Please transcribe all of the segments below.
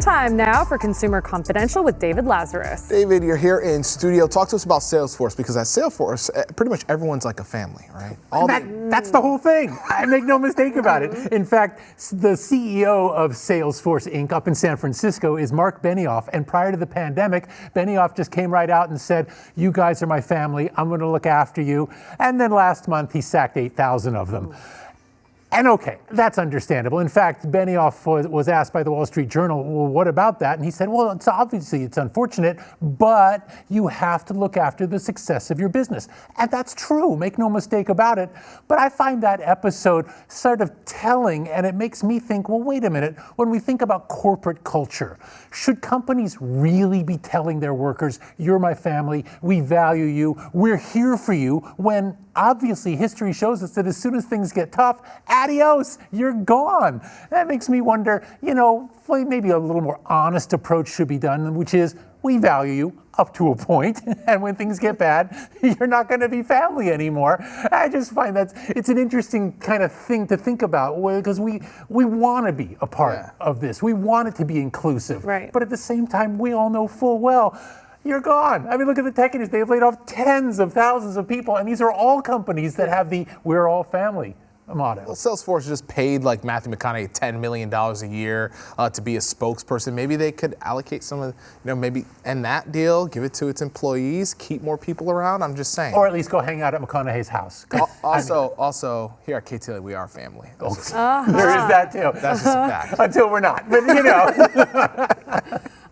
Time now for Consumer Confidential with David Lazarus. David, you're here in studio. Talk to us about Salesforce, because at Salesforce, pretty much everyone's like a family, right? That's the whole thing. I make no mistake about it. In fact, the CEO of Salesforce Inc. up in San Francisco is Mark Benioff. And prior to the pandemic, Benioff just came right out and said, "You guys are my family. I'm going to look after you." And then last month, he sacked 8,000 of them. And okay, that's understandable. In fact, Benioff was asked by the Wall Street Journal, well, what about that? And he said, well, it's unfortunate, but you have to look after the success of your business. And that's true, make no mistake about it. But I find that episode sort of telling, and it makes me think, well, wait a minute, when we think about corporate culture, should companies really be telling their workers, you're my family, we value you, we're here for you, when obviously history shows us that as soon as things get tough, adios, you're gone. That makes me wonder, maybe a little more honest approach should be done, which is, we value you up to a point, and when things get bad, you're not going to be family anymore. I just find that it's an interesting kind of thing to think about, because we want to be a part of this. We want it to be inclusive. Right. But at the same time, we all know full well, you're gone. I mean, look at the tech industry. They've laid off tens of thousands of people, and these are all companies that have the "we're all family" motto. Well, Salesforce just paid like Matthew McConaughey $10 million a year to be a spokesperson. Maybe they could allocate some of, maybe end that deal, give it to its employees, keep more people around. I'm just saying. Or at least go hang out at McConaughey's house. Also, here at KTLA, we are family. There is that too. That's just a fact. Until we're not, but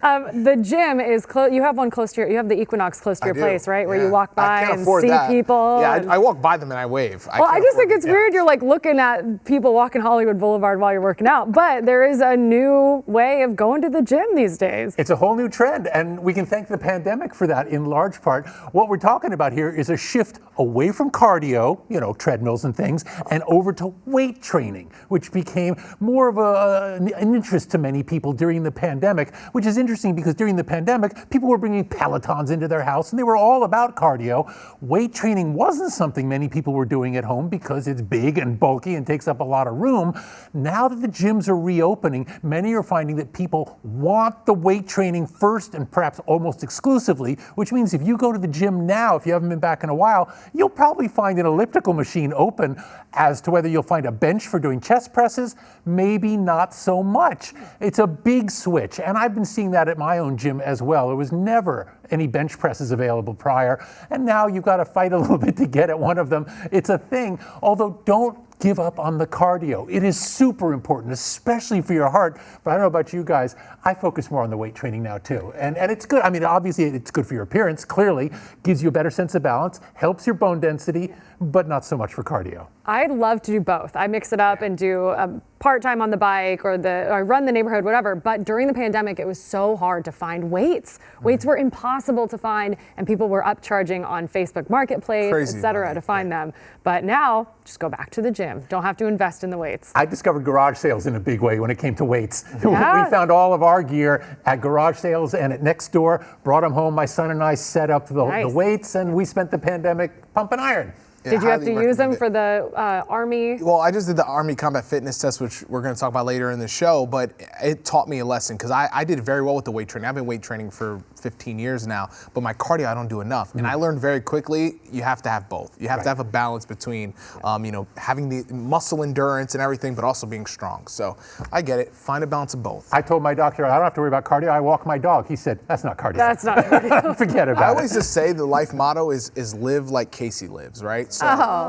The gym is close. You have one close to you have the Equinox close to your place, right? Where you walk by and see people. Yeah, I walk by them and I wave. I just think it's weird. You're like looking at people walking Hollywood Boulevard while you're working out, but there is a new way of going to the gym these days. It's a whole new trend, and we can thank the pandemic for that in large part. What we're talking about here is a shift away from cardio, treadmills and things, and over to weight training, which became more of an interest to many people during the pandemic, which is interesting because during the pandemic, people were bringing Pelotons into their house and they were all about cardio. Weight training wasn't something many people were doing at home because it's big and bulky and takes up a lot of room. Now that the gyms are reopening, many are finding that people want the weight training first and perhaps almost exclusively, which means if you go to the gym now, if you haven't been back in a while, you'll probably find an elliptical machine open. As to whether you'll find a bench for doing chest presses, maybe not so much. It's a big switch, and I've been seeing that at my own gym as well. There was never any bench presses available prior, and now you've got to fight a little bit to get at one of them. It's a thing, although don't give up on the cardio. It is super important, especially for your heart, but I don't know about you guys, I focus more on the weight training now too. And it's good. I mean, obviously it's good for your appearance, clearly, gives you a better sense of balance, helps your bone density, but not so much for cardio. I'd love to do both. I mix it up and do part-time on the bike or I run the neighborhood, whatever. But during the pandemic, it was so hard to find weights. Weights were impossible to find, and people were upcharging on Facebook Marketplace, et cetera, to find them. But now, just go back to the gym. Don't have to invest in the weights. I discovered garage sales in a big way when it came to weights. Yeah. We found all of our gear at garage sales and at Nextdoor, brought them home. My son and I set up the weights, and we spent the pandemic pumping iron. Did you have to use them for the Army? Well, I just did the Army Combat Fitness Test, which we're going to talk about later in the show, but it taught me a lesson because I did very well with the weight training. I've been weight training for 15 years now, but my cardio, I don't do enough. And I learned very quickly, you have to have both. You have to have a balance between, having the muscle endurance and everything, but also being strong. So I get it. Find a balance of both. I told my doctor, I don't have to worry about cardio. I walk my dog. He said, that's not cardio. That's not cardio. Forget about it. I always just say the life motto is live like Casey lives, right? So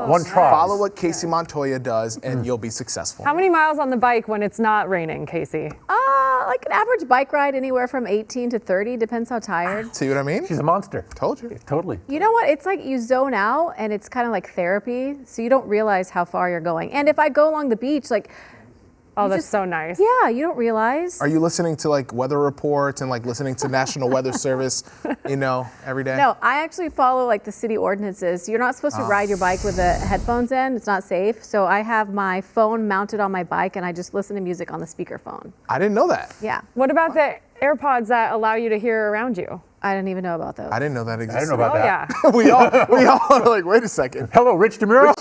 one try. Follow what Casey Montoya does and you'll be successful. How many miles on the bike when it's not raining, Casey? Like an average bike ride, anywhere from 18 to 30, depends how tired. See what I mean? She's a monster. Told you. Totally. You know what? It's like you zone out and it's kind of like therapy, so you don't realize how far you're going. And if I go along the beach, like, oh, that's so nice. Yeah, you don't realize. Are you listening to like weather reports and like listening to National Weather Service, every day? No, I actually follow like the city ordinances. You're not supposed to ride your bike with the headphones in. It's not safe. So I have my phone mounted on my bike and I just listen to music on the speakerphone. I didn't know that. Yeah. What about the AirPods that allow you to hear around you? I didn't even know about those. I didn't know that existed. I didn't know about that. Yeah. we all are like, wait a second. Hello, Rich DeMuro.